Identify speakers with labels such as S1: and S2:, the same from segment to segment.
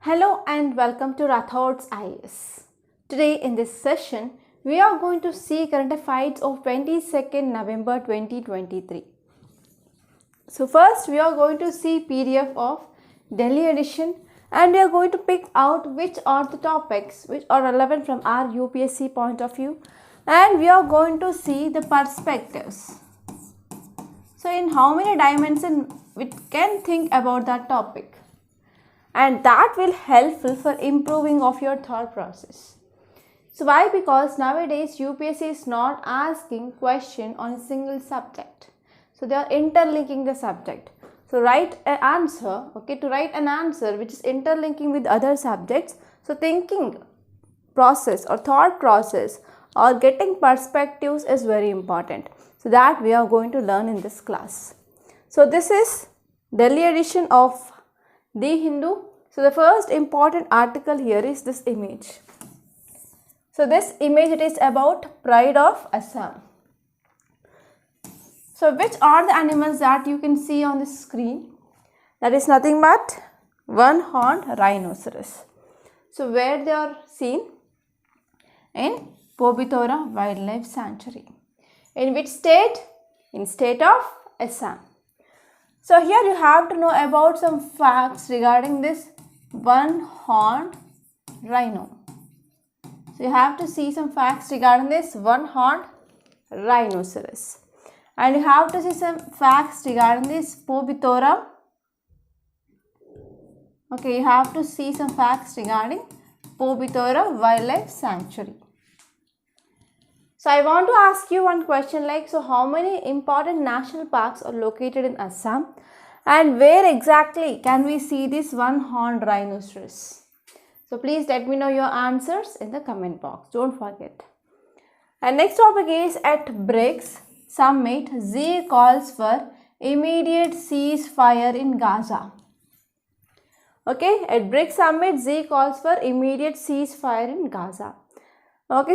S1: Hello and welcome to Rathod's IAS. Today in this session, we are going to see current affairs of 22nd November 2023. So first we are going to see PDF of Delhi edition and we are going to pick out which are the topics which are relevant from our UPSC point of view, and we are going to see the perspectives. So in how many dimensions we can think about that topic, and that will helpful for improving of your thought process. So why? Because nowadays UPSC is not asking question on a single subject. So they are interlinking the subject. So write an answer, to write an answer which is interlinking with other subjects. So thinking process or thought process or getting perspectives is very important. So that we are going to learn in this class. So this is Delhi edition of The Hindu. So the first important article here is this image. So this image, it is about pride of Assam. So which are the animals that you can see on the screen? That is nothing but one-horned rhinoceros. So where they are seen? In Pobithora Wildlife Sanctuary. In which state? In state of Assam. So here you have to know about some facts regarding this one-horned rhino. So you have to see some facts regarding this one-horned rhinoceros. And you have to see some facts regarding this Pobithora. You have to see some facts regarding Pobithora Wildlife Sanctuary. So I want to ask you one question like, so how many important national parks are located in Assam, and where exactly can we see this one-horned rhinoceros? So please let me know your answers in the comment box. Don't forget. And next topic is at BRICS summit, Z calls for immediate ceasefire in Gaza. At BRICS summit, Z calls for immediate ceasefire in Gaza.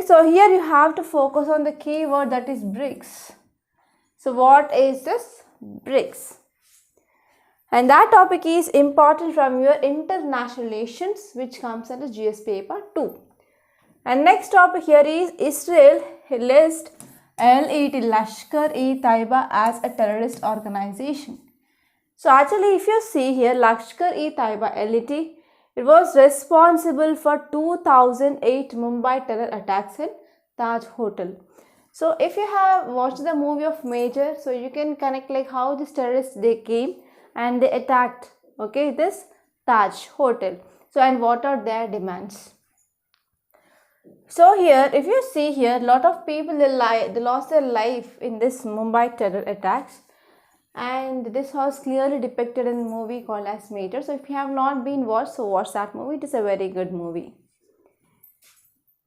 S1: So here you have to focus on the keyword, that is BRICS. So what is this BRICS? And that topic is important from your international relations, which comes under GS paper 2. And next topic here is Israel lists Lashkar-e-Taiba as a terrorist organization. So actually if you see here, Lashkar-e-Taiba LET, it was responsible for 2008 Mumbai terror attacks in Taj Hotel. So if you have watched the movie of Major, so you can connect like how these terrorists they came and they attacked this Taj Hotel. So and what are their demands? So here if you see here, lot of people they lost their life in this Mumbai terror attacks. And this was clearly depicted in a movie called as Major. So if you have not been watched, so watch that movie. It is a very good movie.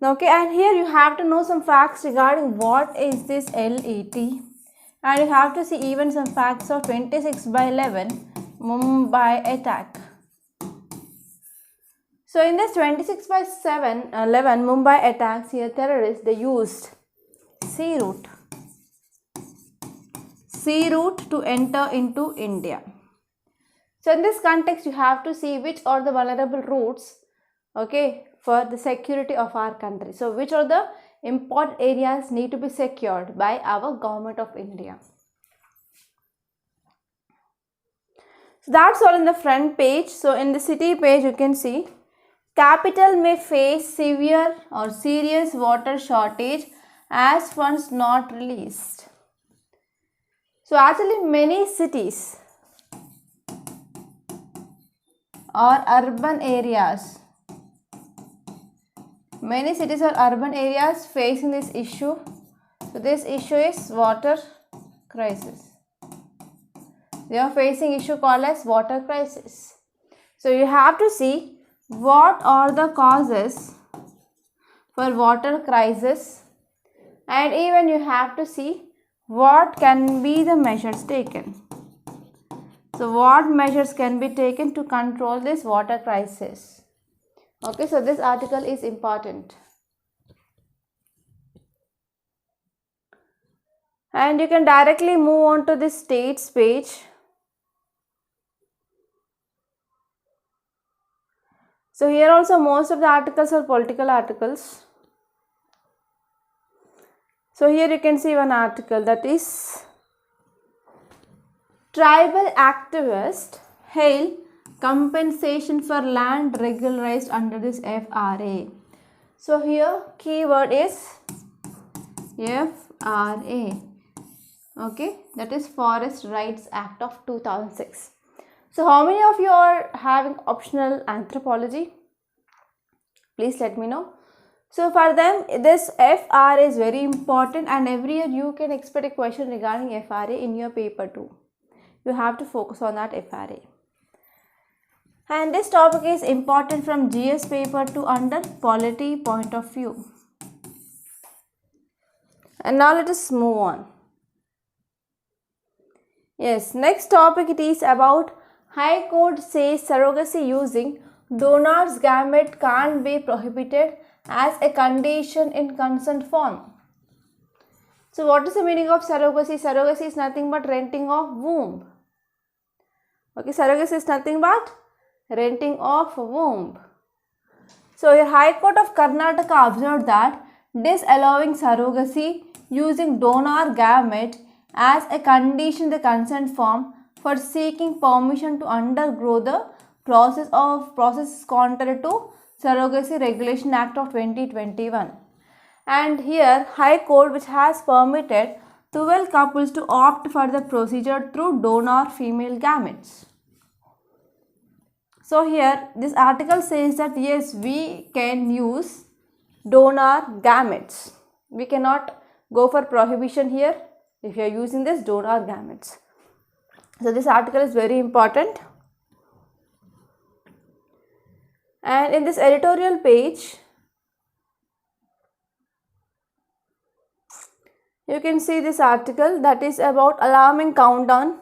S1: And here you have to know some facts regarding what is this LET. And you have to see even some facts of 26/11 Mumbai attack. So in this 26/11 Mumbai attacks here, terrorists they used sea route to enter into India. So in this context you have to see which are the vulnerable routes for the security of our country. So which are the important areas need to be secured by our government of India. So that's all in the front page. So in the city page you can see capital may face severe or serious water shortage as funds not released. So actually many cities or urban areas, facing this issue. So this issue is water crisis. They are facing issue called as water crisis. So you have to see what are the causes for water crisis, and even you have to see what can be the measures taken. So what measures can be taken to control this water crisis? So this article is important. And you can directly move on to the states page. So here also most of the articles are political articles. So here you can see one article, that is tribal activists hail compensation for land regularized under this FRA. So here keyword is FRA. Okay, that is Forest Rights Act of 2006. So how many of you are having optional anthropology? Please let me know. So for them this FRA is very important, and every year you can expect a question regarding FRA in your paper too. You have to focus on that FRA. And this topic is important from GS paper 2 under polity point of view. And now let us move on. Yes, next topic it is about High Court says surrogacy using donor's gamete can't be prohibited as a condition in consent form. So what is the meaning of surrogacy? Surrogacy is nothing but renting of womb. Okay, surrogacy is nothing but renting of womb. So your High Court of Karnataka observed that disallowing surrogacy using donor gamete as a condition in the consent form for seeking permission to undergo the process is contrary to Surrogacy Regulation Act of 2021. And here High Court, which has permitted 12 couples to opt for the procedure through donor female gametes. So here this article says that yes, we can use donor gametes. We cannot go for prohibition here if you are using this donor gametes. So this article is very important. And in this editorial page, you can see this article that is about alarming countdown.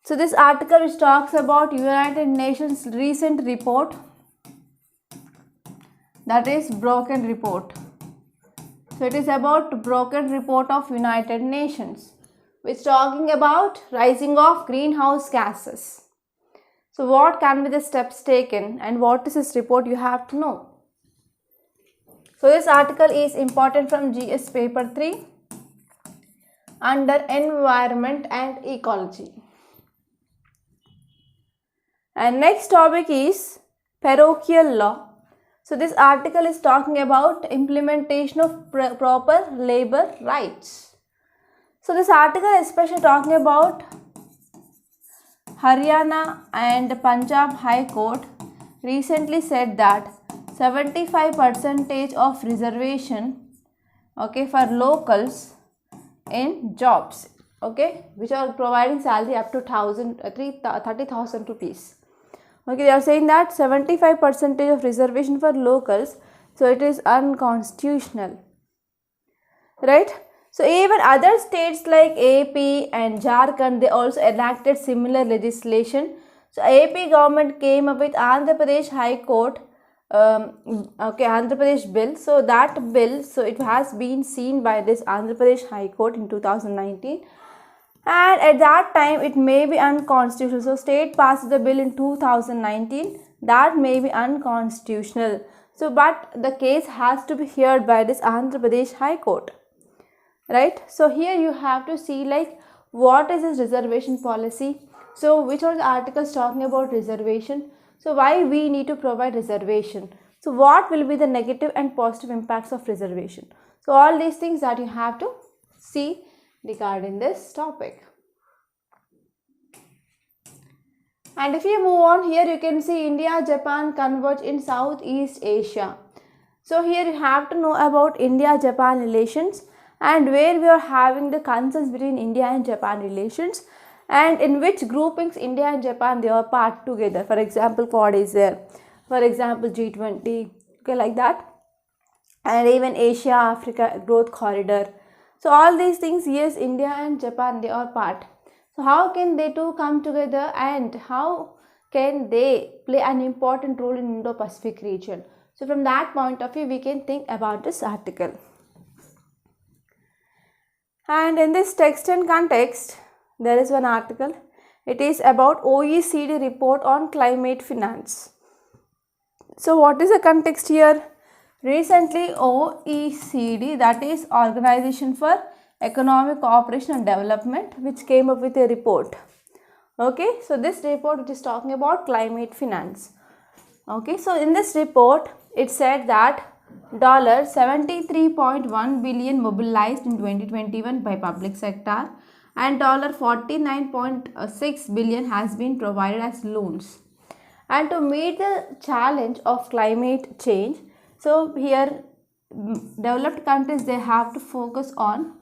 S1: So this article which talks about United Nations recent report, that is broken report. So it is about broken report of United Nations, which is talking about rising of greenhouse gases. So what can be the steps taken and what is this report, you have to know. So this article is important from GS paper 3 under environment and ecology. And next topic is parochial law. So this article is talking about implementation of proper labor rights. So this article is especially talking about Haryana and Punjab High Court recently said that 75% of reservation, okay, for locals in jobs, okay, which are providing salary up to 30,000 rupees. Okay, they are saying that 75% of reservation for locals, so it is unconstitutional, right? So even other states like AP and Jharkhand, they also enacted similar legislation. So AP government came up with Andhra Pradesh High Court, Andhra Pradesh bill. So that bill, so it has been seen by this Andhra Pradesh High Court in 2019. And at that time it may be unconstitutional. So state passed the bill in 2019, that may be unconstitutional. So but the case has to be heard by this Andhra Pradesh High Court, right? So here you have to see like what is this reservation policy. So which are the articles talking about reservation? So why we need to provide reservation? So what will be the negative and positive impacts of reservation? So all these things that you have to see regarding this topic. And if you move on, here you can see India, Japan converge in Southeast Asia. So here you have to know about India-Japan relations and where we are having the concerns between India and Japan relations and in which groupings India and Japan they are part together. For example, Quad is there, for example G20, okay, like that, and even Asia-Africa growth corridor. So all these things, yes, India and Japan they are part. So how can they two come together and how can they play an important role in Indo-Pacific region? So from that point of view we can think about this article. And in this text and context, there is one article. It is about OECD report on climate finance. So what is the context here? Recently OECD, that is Organization for Economic Cooperation and Development, which came up with a report. Okay, so this report which is talking about climate finance. Okay, so in this report it said that $73.1 billion mobilized in 2021 by public sector and $49.6 billion has been provided as loans. And to meet the challenge of climate change, so here developed countries, they have to focus on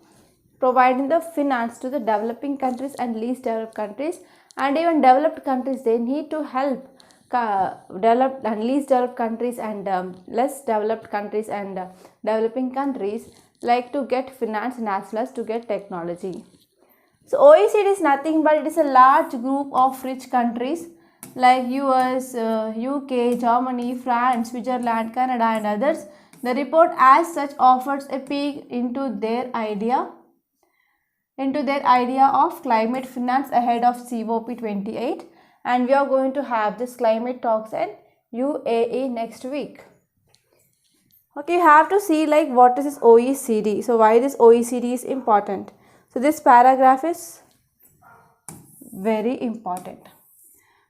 S1: providing the finance to the developing countries and least developed countries, and even developed countries, they need to help developed and least developed countries and less developed countries and developing countries like to get finance and as well as to get technology. So OECD is nothing but it is a large group of rich countries like US, UK, Germany, France, Switzerland, Canada and others. The report as such offers a peek into their idea of climate finance ahead of COP28, and we are going to have this climate talks in UAE next week. Okay, you have to see like what is this OECD. So why this OECD is important. So this paragraph is very important.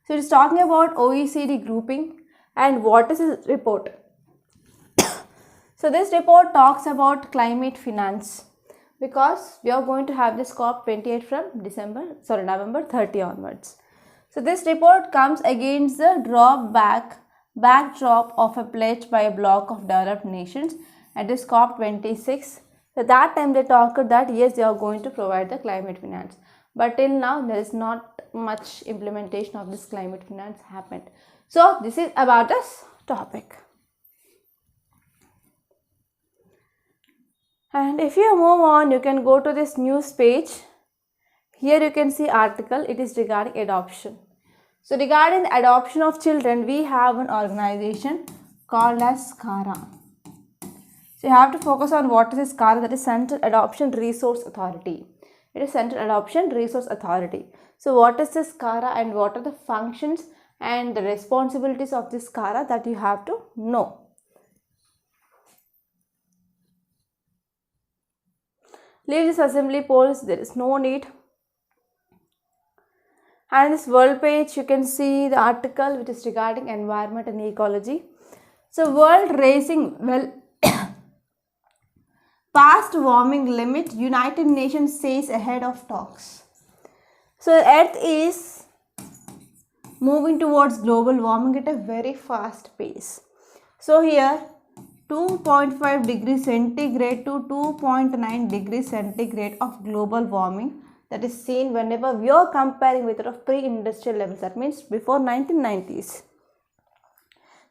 S1: So it is talking about OECD grouping and what is this report. So this report talks about climate finance because we are going to have this COP28 from November 30 onwards. So this report comes against the backdrop of a pledge by a bloc of developed nations at this COP26. So that time they talked that yes, they are going to provide the climate finance. But till now there is not much implementation of this climate finance happened. So this is about this topic. And if you move on, you can go to this news page. Here you can see article, it is regarding adoption. So regarding the adoption of children, we have an organization called as SCARA. So you have to focus on what is SCARA, that is Central Adoption Resource Authority. It is Central Adoption Resource Authority. So what is this SCARA and what are the functions and the responsibilities of this SCARA that you have to know. Leave this assembly polls, there is no need. And this world page, you can see the article which is regarding environment and ecology. So world raising well past warming limit, United Nations says ahead of talks. So Earth is moving towards global warming at a very fast pace. So here 2.5 degrees centigrade to 2.9 degrees centigrade of global warming that is seen whenever we are comparing with pre-industrial levels, that means before 1990s.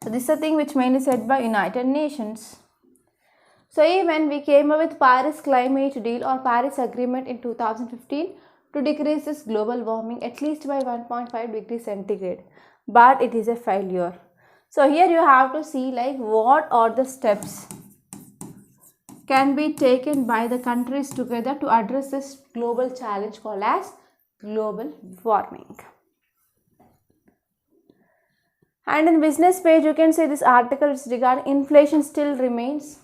S1: So this is a thing which mainly said by United Nations. So even we came up with Paris Climate Deal or Paris Agreement in 2015 to decrease this global warming at least by 1.5 degrees centigrade, but it is a failure. So here you have to see like what are the steps can be taken by the countries together to address this global challenge called as global warming. And in business page, you can see this article is regarding inflation still remains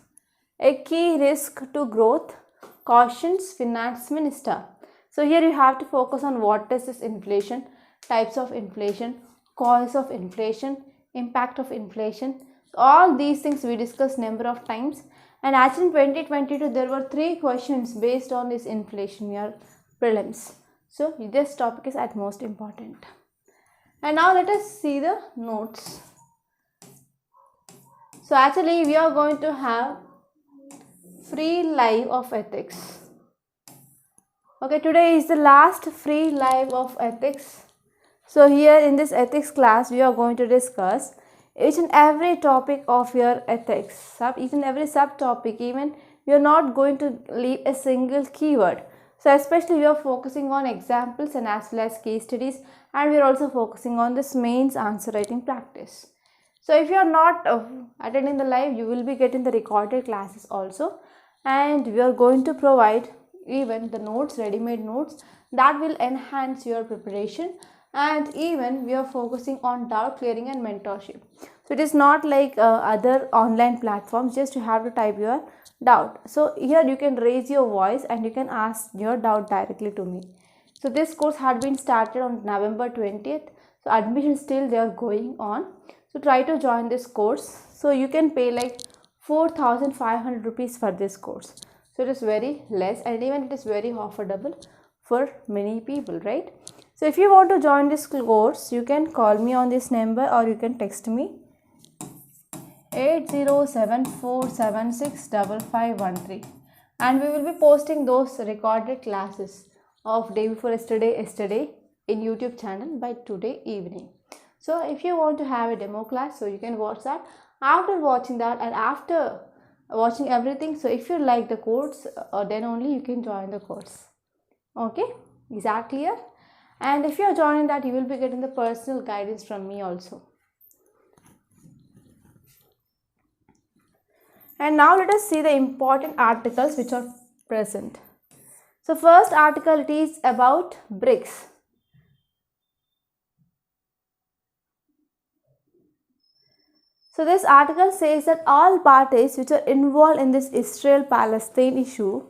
S1: a key risk to growth, cautions finance minister. So here you have to focus on what is this inflation, types of inflation, cause of inflation, impact of inflation. All these things we discussed number of times. And actually in 2022 there were 3 questions based on this inflation year prelims. So this topic is at most important. And now let us see the notes. So actually we are going to have free live of ethics. Okay, today is the last free live of ethics. So here in this ethics class we are going to discuss each and every topic of your ethics, each and every subtopic. Even we are not going to leave a single keyword. So especially we are focusing on examples and as well as case studies, and we are also focusing on this mains answer writing practice. So if you are not attending the live, you will be getting the recorded classes also, and we are going to provide even the notes, ready-made notes that will enhance your preparation and even we are focusing on doubt clearing and mentorship. So it is not like other online platforms, just you have to type your doubt. So here you can raise your voice and you can ask your doubt directly to me. So this course had been started on November 20th. So admissions still they are going on. So try to join this course. So you can pay like 4,500 rupees for this course. So it is very less and even it is very affordable for many people, right? So if you want to join this course, you can call me on this number or you can text me 8074765513, and we will be posting those recorded classes of day before yesterday in YouTube channel by today evening. So if you want to have a demo class, so you can watch that. After watching that and after watching everything, so if you like the course, then only you can join the course. Okay, is that clear? And if you are joining that, you will be getting the personal guidance from me also. And now let us see the important articles which are present. So first article, it is about BRICS. So this article says that all parties which are involved in this Israel-Palestine issue,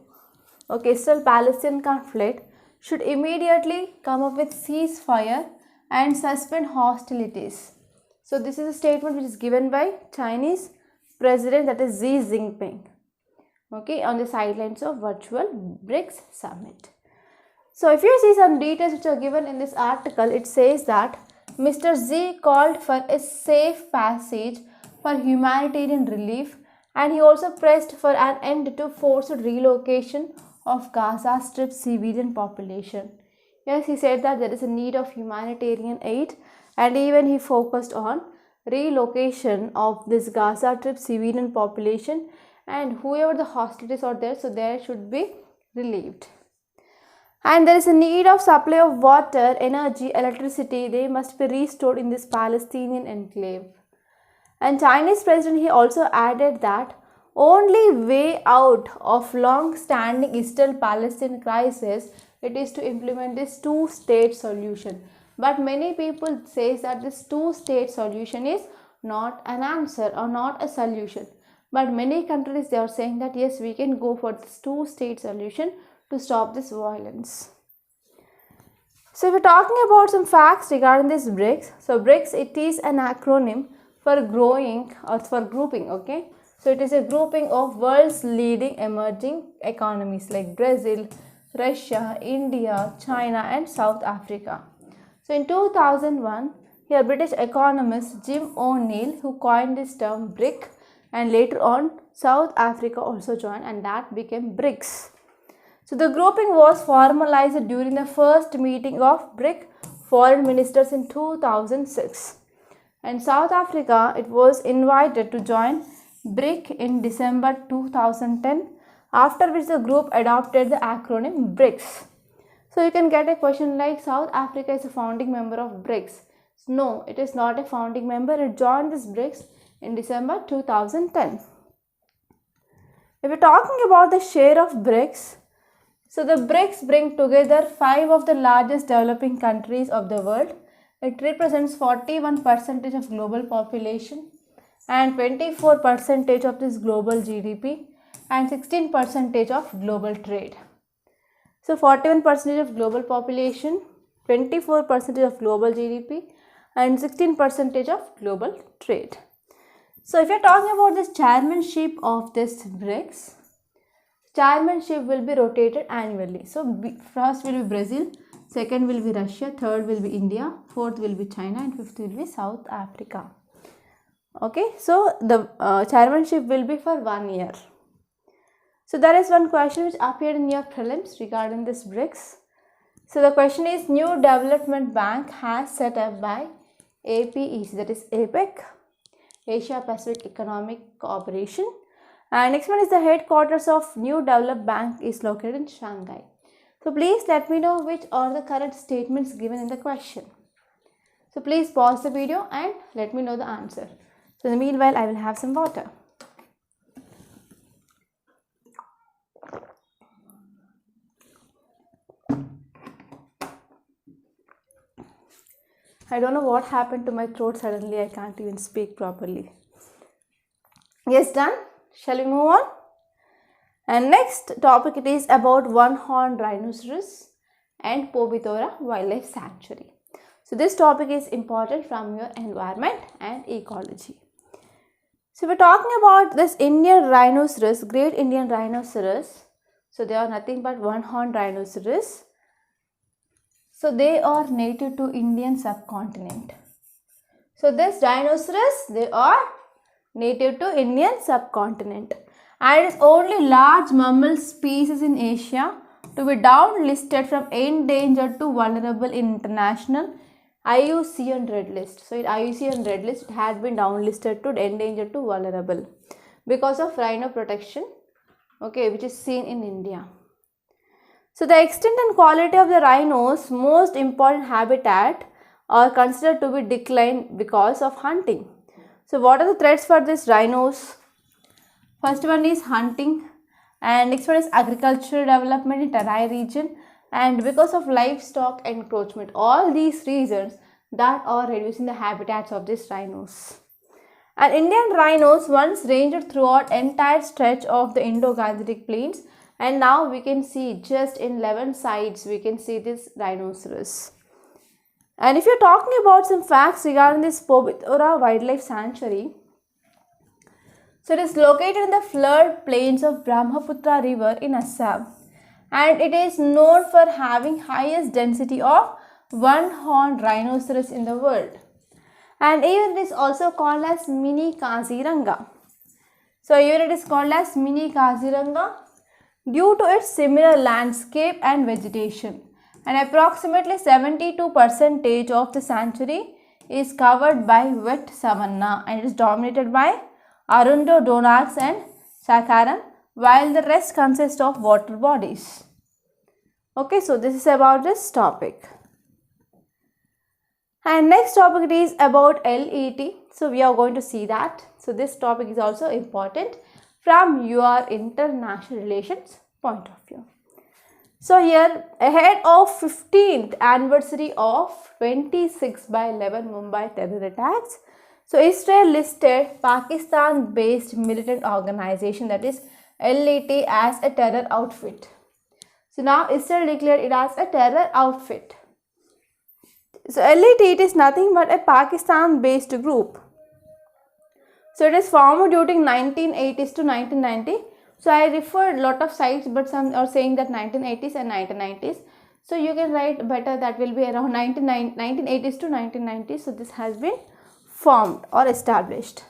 S1: okay, Israel-Palestine conflict, should immediately come up with ceasefire and suspend hostilities. So this is a statement which is given by Chinese President, that is Xi Jinping, okay, on the sidelines of virtual BRICS summit. So if you see some details which are given in this article, it says that Mr. Xi called for a safe passage for humanitarian relief, and he also pressed for an end to forced relocation of Gaza Strip civilian population. Yes, he said that there is a need of humanitarian aid, and even he focused on relocation of this Gaza Strip civilian population, and whoever the hostilities are there, so they should be relieved. And there is a need of supply of water, energy, electricity, they must be restored in this Palestinian enclave. And Chinese president, he also added that only way out of long-standing Israel-Palestine crisis, it is to implement this two-state solution. But many people say that this two-state solution is not an answer or not a solution. But many countries, they are saying that yes, we can go for this two-state solution to stop this violence. So we're talking about some facts regarding this BRICS. So BRICS, it is an acronym for growing or for grouping, okay. So it is a grouping of world's leading emerging economies like Brazil, Russia, India, China and South Africa. So in 2001, here British economist Jim O'Neill, who coined this term BRIC, and later on South Africa also joined, and that became BRICS. So the grouping was formalized during the first meeting of BRIC foreign ministers in 2006. And South Africa, it was invited to join BRIC in December 2010, after which the group adopted the acronym BRICS. So you can get a question like South Africa is a founding member of BRICS. No, it is not a founding member. It joined this BRICS in December 2010. If we're talking about the share of BRICS, so the BRICS bring together 5 of the largest developing countries of the world. It represents 41% of global population and 24% of this global GDP and 16% of global trade. So 41% of global population, 24% of global GDP and 16% of global trade. So if you're talking about this chairmanship of this BRICS, chairmanship will be rotated annually. So first will be Brazil, second will be Russia, third will be India, fourth will be China and fifth will be South Africa. Okay, so the chairmanship will be for 1 year. So there is one question which appeared in your prelims regarding this BRICS. So the question is, new development bank has set up by APEC, that is APEC, Asia Pacific Economic Cooperation. And next one is the headquarters of new development bank is located in Shanghai. So please let me know which are the correct statements given in the question. So please pause the video and let me know the answer. So in the meanwhile, I will have some water. I don't know what happened to my throat suddenly. I can't even speak properly. Yes, done. Shall we move on? And next topic, it is about one-horned rhinoceros and Povithora Wildlife Sanctuary. So this topic is important from your environment and ecology. So we're talking about this Indian rhinoceros, Great Indian Rhinoceros. So they are nothing but one-horned rhinoceros. So they are native to Indian subcontinent. So this rhinoceros, they are native to Indian subcontinent. And it is only large mammal species in Asia to be downlisted from endangered to vulnerable in international IUCN Red List. So in IUCN Red List, it had been downlisted to endangered to vulnerable because of rhino protection, okay, which is seen in India. So the extent and quality of the rhino's most important habitat are considered to be declined because of hunting. So what are the threats for these rhinos? First one is hunting, and next one is agricultural development in Terai region, and because of livestock encroachment. All these reasons that are reducing the habitats of these rhinos. And Indian rhinos once ranged throughout entire stretch of the Indo-Gangetic plains, and now we can see just in 11 sites we can see this rhinoceros. And if you're talking about some facts regarding this Povithora Wildlife Sanctuary, so it is located in the flood plains of Brahmaputra river in Assam, and it is known for having highest density of one-horned rhinoceros in the world. And even it is also called as mini Kaziranga. So even it is called as mini Kaziranga due to its similar landscape and vegetation. And approximately 72% of the sanctuary is covered by wet savanna, and it is dominated by Arundodonards and Sakaran, while the rest consists of water bodies. Okay, so this is about this topic. And next topic is about LET. So we are going to see that. So this topic is also important from your international relations point of view. So here, ahead of 15th anniversary of 26/11 Mumbai terror attacks, so Israel listed Pakistan-based militant organization, that is LET, as a terror outfit. So now Israel declared it as a terror outfit. So LET, it is nothing but a Pakistan-based group. So it is formed during 1980s to 1990. So I referred a lot of sites, but some are saying that 1980s and 1990s. So you can write better, that will be around 1980s to 1990s. So this has been formed or established.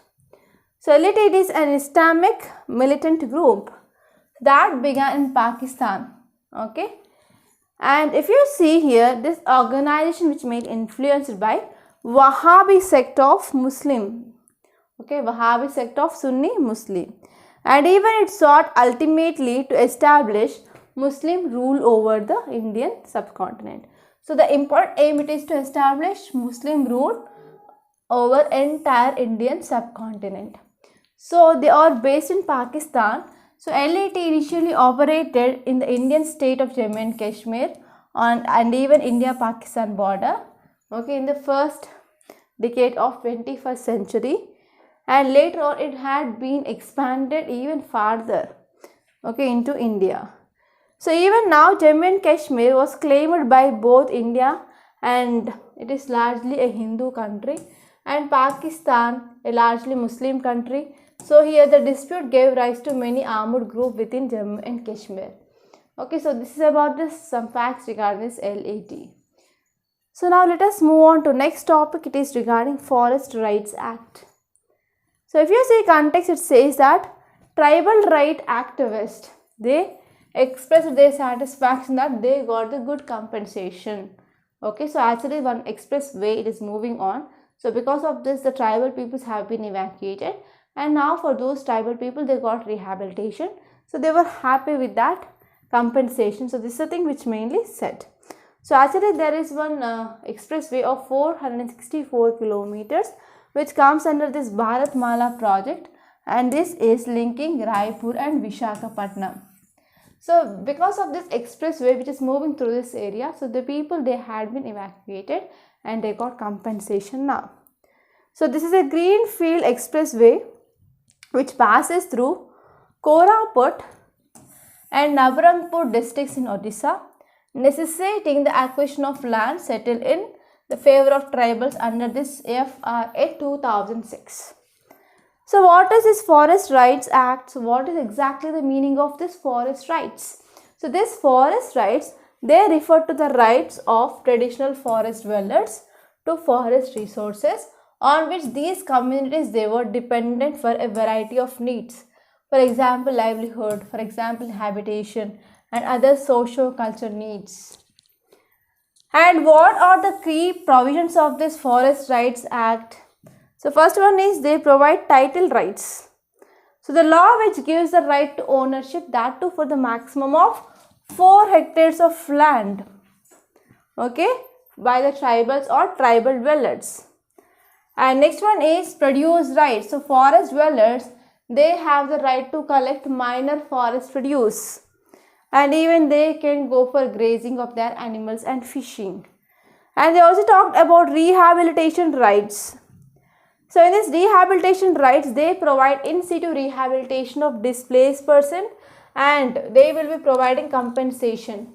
S1: So LET is an Islamic militant group that began in Pakistan. Okay. And if you see here, this organization which made influenced by Wahhabi sect of Muslim. Okay, Wahhabi sect of Sunni Muslim. And even it sought ultimately to establish Muslim rule over the Indian subcontinent. So the important aim it is to establish Muslim rule over entire Indian subcontinent. So they are based in Pakistan. So LET initially operated in the Indian state of Jammu and Kashmir and even India-Pakistan border, okay, in the first decade of 21st century, and later on it had been expanded even farther, okay, into India. So even now Jammu and Kashmir was claimed by both India, and it is largely a Hindu country, and Pakistan, a largely Muslim country. So here the dispute gave rise to many armed groups within Jammu and Kashmir. Okay, so this is about some facts regarding this LET. So now let us move on to next topic. It is regarding Forest Rights Act. So if you see context, it says that tribal right activists, they expressed their satisfaction that they got the good compensation. Okay, so actually one express way it is moving on. So because of this, the tribal peoples have been evacuated, and now for those tribal people, they got rehabilitation. So they were happy with that compensation. So this is the thing which mainly said. So actually there is one expressway of 464 kilometers which comes under this Bharatmala project, and this is linking Raipur and Vishakhapatnam. So because of this expressway which is moving through this area, so the people, they had been evacuated, and they got compensation now. So this is a greenfield expressway which passes through Koraput and Nabarangpur districts in Odisha, necessitating the acquisition of land settled in the favor of tribals under this FRA 2006. So what is this Forest Rights Act? So what is exactly the meaning of this forest rights? So this forest rights, they refer to the rights of traditional forest dwellers to forest resources on which these communities they were dependent for a variety of needs. For example, livelihood, for example, habitation and other socio-cultural needs. And what are the key provisions of this Forest Rights Act? So first one is they provide title rights. So the law which gives the right to ownership, that too for the maximum of 4 hectares of land, okay, by the tribals or tribal dwellers. And next one is produce rights. So forest dwellers, they have the right to collect minor forest produce, and even they can go for grazing of their animals and fishing. And they also talked about rehabilitation rights. So in this rehabilitation rights, they provide in situ rehabilitation of displaced person and they will be providing compensation.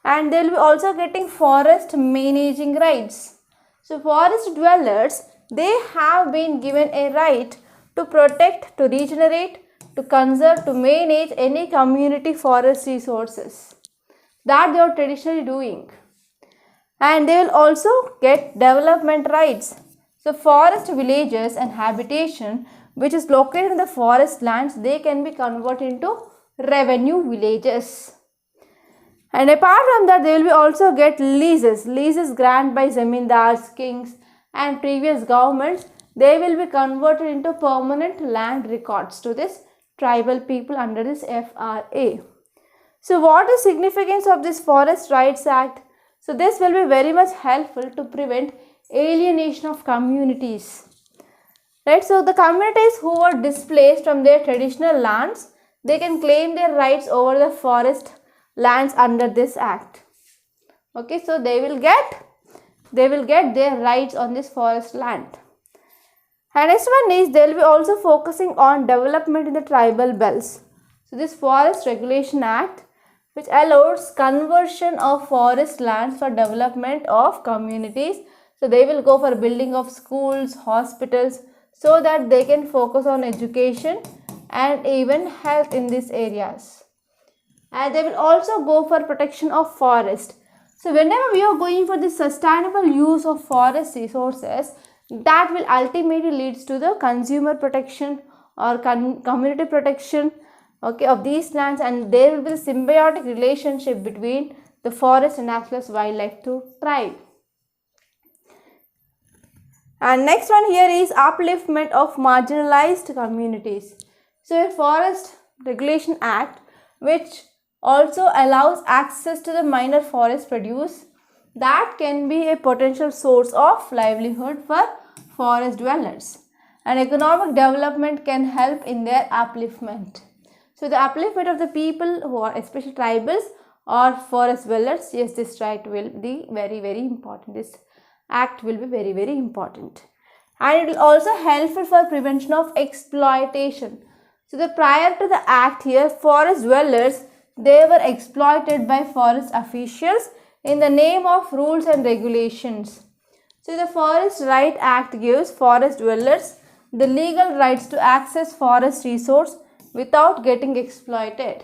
S1: And they will be also getting forest managing rights. So forest dwellers, they have been given a right to protect, to regenerate, to conserve, to manage any community forest resources that they are traditionally doing. And they will also get development rights. So forest villages and habitation which is located in the forest lands, they can be converted into revenue villages. And apart from that, they will be also get leases granted by zamindars, kings and previous governments. They will be converted into permanent land records to this tribal people under this FRA. So what is significance of this Forest Rights Act? So this will be very much helpful to prevent alienation of communities, right? So the communities who are displaced from their traditional lands, they can claim their rights over the forest lands under this act. Okay, so they will get their rights on this forest land. And next one is they will be also focusing on development in the tribal belts. So this Forest Regulation Act which allows conversion of forest lands for development of communities. So they will go for building of schools, hospitals, so that they can focus on education and even health in these areas. And they will also go for protection of forest. So whenever we are going for the sustainable use of forest resources, that will ultimately leads to the consumer protection or community protection, okay, of these lands, and there will be a symbiotic relationship between the forest and as well as wildlife to thrive. And next one here is upliftment of marginalized communities. So a Forest Regulation Act which also allows access to the minor forest produce that can be a potential source of livelihood for forest dwellers, and economic development can help in their upliftment. So the upliftment of the people who are especially tribals or forest dwellers, yes, this right will be very, very important. This act will be very, very important. And it will also helpful for prevention of exploitation. So prior to the act here, forest dwellers, they were exploited by forest officials in the name of rules and regulations. So the Forest Right Act gives forest dwellers the legal rights to access forest resource without getting exploited.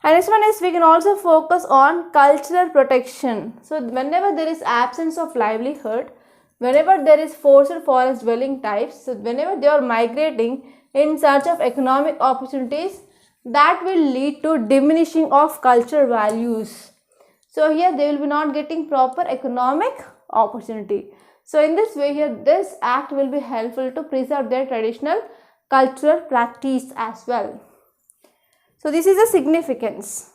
S1: And next one is we can also focus on cultural protection. So whenever there is absence of livelihood, whenever there is forced forest dwelling types, so whenever they are migrating in search of economic opportunities, that will lead to diminishing of cultural values. So here they will be not getting proper economic opportunity. So in this way here, this act will be helpful to preserve their traditional cultural practice as well. So this is the significance.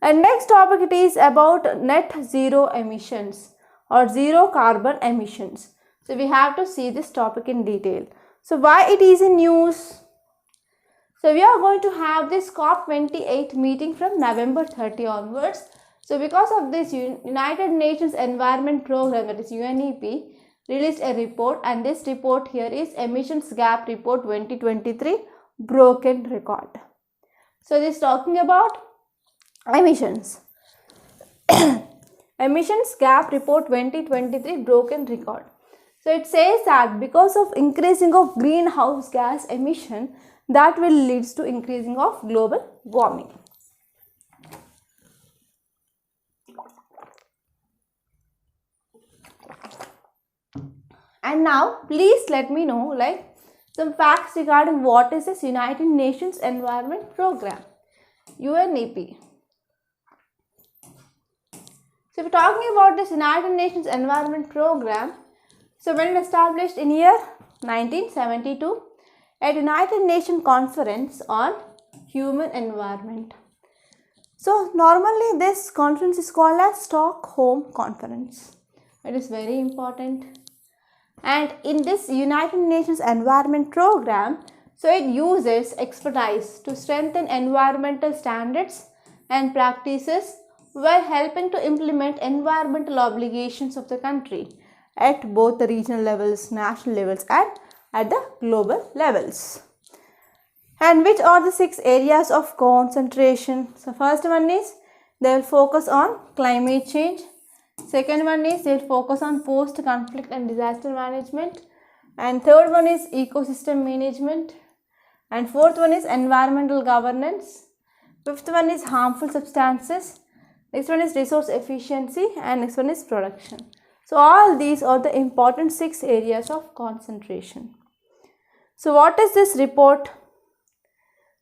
S1: And next topic it is about net zero emissions or zero carbon emissions. So we have to see this topic in detail. So why it is in news? So we are going to have this COP28 meeting from November 30 onwards. So because of this, United Nations Environment Program, that is UNEP, released a report, and this report here is Emissions Gap Report 2023 Broken Record. So this is talking about emissions. Emissions Gap Report 2023 Broken Record. So it says that because of increasing of greenhouse gas emission, that will lead to increasing of global warming. And now please let me know like some facts regarding what is this United Nations Environment Program, UNEP. So if we're talking about this United Nations Environment Program, so when established in year 1972 at United Nations Conference on Human Environment. So normally this conference is called as Stockholm Conference. It is very important. And in this United Nations Environment Program, so it uses expertise to strengthen environmental standards and practices while helping to implement environmental obligations of the country at both the regional levels, national levels, and at the global levels. And which are the 6 areas of concentration? So first one is they will focus on climate change. Second one is they will focus on post-conflict and disaster management. And third one is ecosystem management. And fourth one is environmental governance. Fifth one is harmful substances. Next one is resource efficiency, and next one is production. So all these are the important 6 areas of concentration. So what is this report?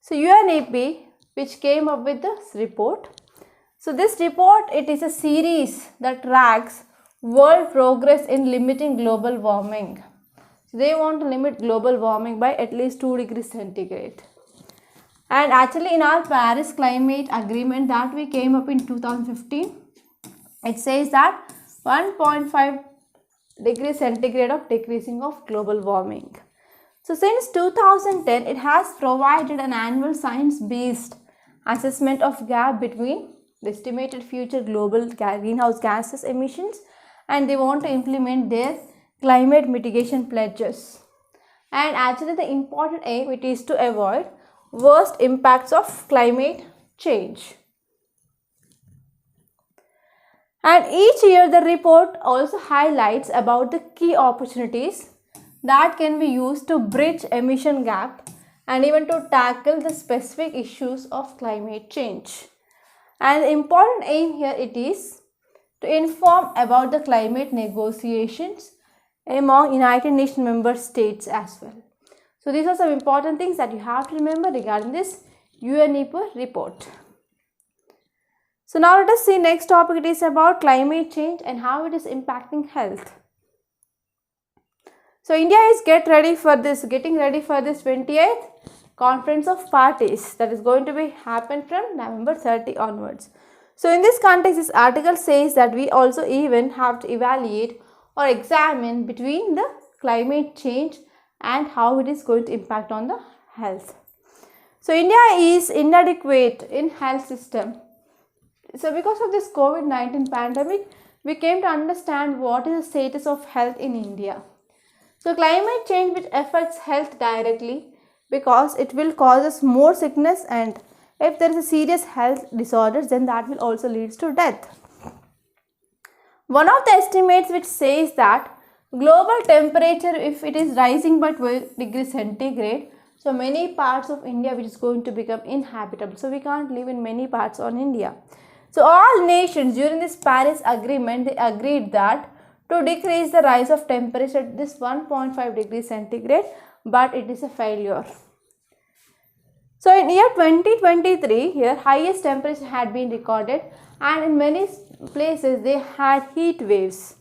S1: So UNEP, which came up with this report. So this report, it is a series that tracks world progress in limiting global warming. So they want to limit global warming by at least 2 degrees centigrade. And actually in our Paris Climate Agreement that we came up in 2015, it says that 1.5 degrees centigrade of decreasing of global warming. So since 2010, it has provided an annual science-based assessment of gap between the estimated future global greenhouse gases emissions, and they want to implement their climate mitigation pledges. And actually the important aim it is to avoid worst impacts of climate change. And each year the report also highlights about the key opportunities that can be used to bridge emission gap and even to tackle the specific issues of climate change. And the important aim here it is to inform about the climate negotiations among United Nations member states as well. So these are some important things that you have to remember regarding this UNEP report. So now let us see next topic. It is about climate change and how it is impacting health. So India is getting ready for this 28th Conference of Parties that is going to be happen from November 30 onwards. So in this context, this article says that we also even have to evaluate or examine between the climate change and how it is going to impact on the health. So India is inadequate in health system. So because of this COVID-19 pandemic, we came to understand what is the status of health in India. So climate change which affects health directly because it will cause us more sickness, and if there is a serious health disorders, then that will also lead to death. One of the estimates which says that global temperature, if it is rising by 12 degrees centigrade, so many parts of India which is going to become inhabitable. So we can't live in many parts on India. So all nations during this Paris Agreement, they agreed that to decrease the rise of temperature at this 1.5 degrees centigrade, but it is a failure. So in year 2023, here highest temperature had been recorded, and in many places they had heat waves.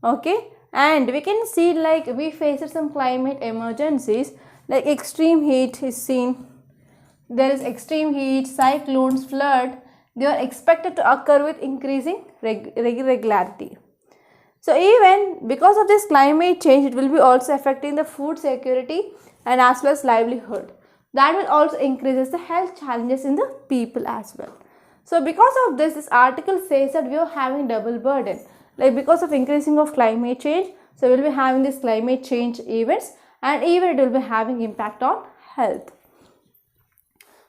S1: Okay, and we can see like we faced some climate emergencies, like extreme heat is seen. There is extreme heat, cyclones, flood. They are expected to occur with increasing regularity. So even because of this climate change, it will be also affecting the food security and as well as livelihood. That will also increase the health challenges in the people as well. So because of this article says that we are having double burden, like because of increasing of climate change, so we'll be having this climate change events, and even it will be having impact on health.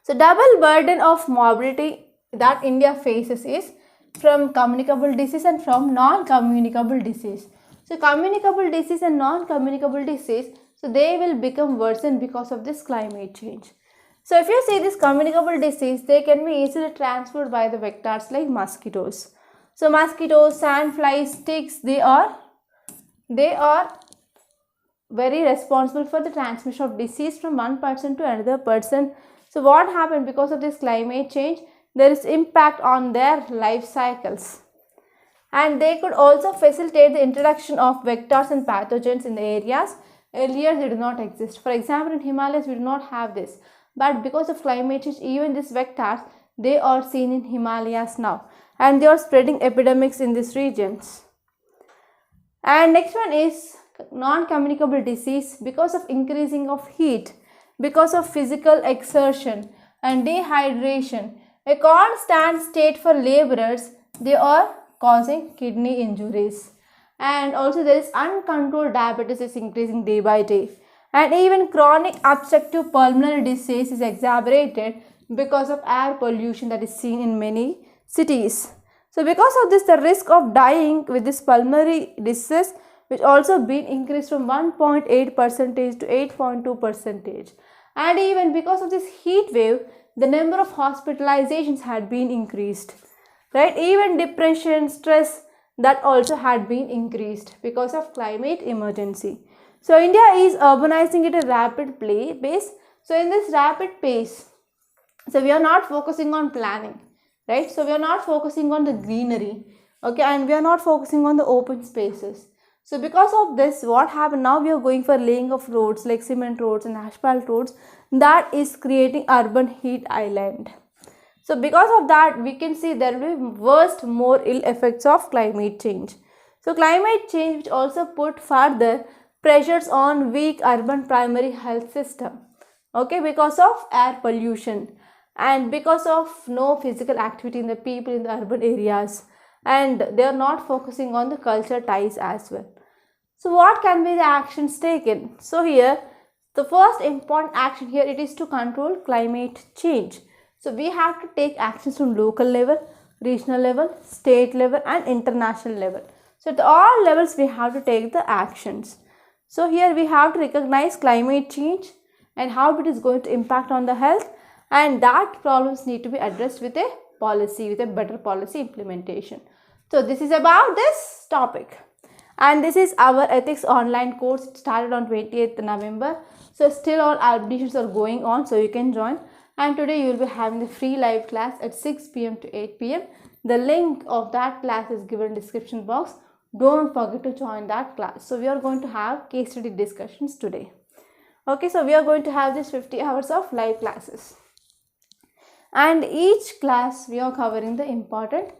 S1: So double burden of morbidity that India faces is from communicable disease and from non-communicable disease. So communicable disease and non-communicable disease, so they will become worsened because of this climate change. So if you see this communicable disease, they can be easily transferred by the vectors like mosquitoes. So mosquitoes, sandflies, ticks, they are very responsible for the transmission of disease from one person to another person. So what happened because of this climate change? There is impact on their life cycles. And they could also facilitate the introduction of vectors and pathogens in the areas earlier they do not exist. For example, in Himalayas we do not have this, but because of climate change, even these vectors, they are seen in Himalayas now, and they are spreading epidemics in these regions. And next one is non-communicable disease because of increasing of heat, because of physical exertion and dehydration, a constant state for laborers, they are causing kidney injuries. And also there is uncontrolled diabetes is increasing day by day, and even chronic obstructive pulmonary disease is exacerbated because of air pollution that is seen in many cities. So because of this, the risk of dying with this pulmonary disease which also been increased from 1.8% to 8.2%. And even because of this heat wave, the number of hospitalizations had been increased, right? Even depression, stress, that also had been increased because of climate emergency. So India is urbanizing at a rapid pace. So in this rapid pace, so we are not focusing on planning, right? So we are not focusing on the greenery, okay, and we are not focusing on the open spaces. So because of this, what happened now, we are going for laying of roads like cement roads and asphalt roads, that is creating urban heat island. So because of that, we can see there will be worst, more ill effects of climate change. So climate change which also put further pressures on weak urban primary health system, okay, because of air pollution and because of no physical activity in the people in the urban areas, and they are not focusing on the culture ties as well. So what can be the actions taken? So here, the first important action here, it is to control climate change. So we have to take actions from local level, regional level, state level and international level. So at all levels we have to take the actions. So here we have to recognize climate change and how it is going to impact on the health, and that problems need to be addressed with a policy, with a better policy implementation. So this is about this topic. And this is our ethics online course. It started on 28th November. So still all admissions are going on, so you can join. And today you will be having the free live class at 6 p.m. to 8 p.m. The link of that class is given in the description box. Don't forget to join that class. So we are going to have case study discussions today. Okay, so we are going to have this 50 hours of live classes. And each class we are covering the important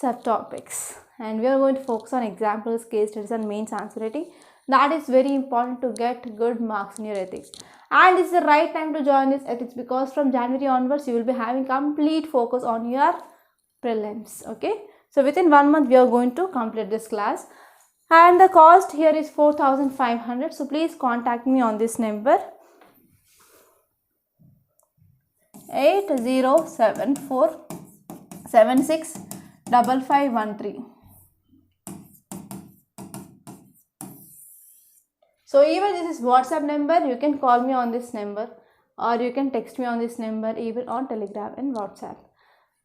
S1: subtopics. And we are going to focus on examples, case studies and mains answer writing. That is very important to get good marks in your ethics. And it's the right time to join this ethics because from January onwards you will be having complete focus on your prelims. Okay, so within 1 month we are going to complete this class, and the cost here is 4,500. So please contact me on this number 8074765513. So even this is WhatsApp number, you can call me on this number or you can text me on this number, even on Telegram and WhatsApp,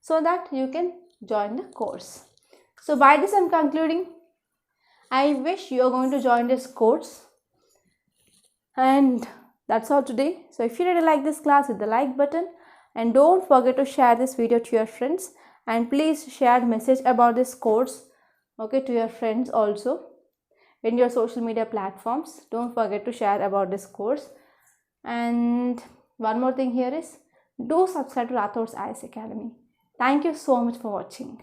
S1: so that you can join the course. So by this I am concluding. I wish you are going to join this course, and that's all today. So if you really like this class, hit the like button and don't forget to share this video to your friends, and please share message about this course, okay, to your friends also in your social media platforms. Don't forget to share about this course. And one more thing here is, do subscribe to Rathod's IAS Academy. Thank you so much for watching.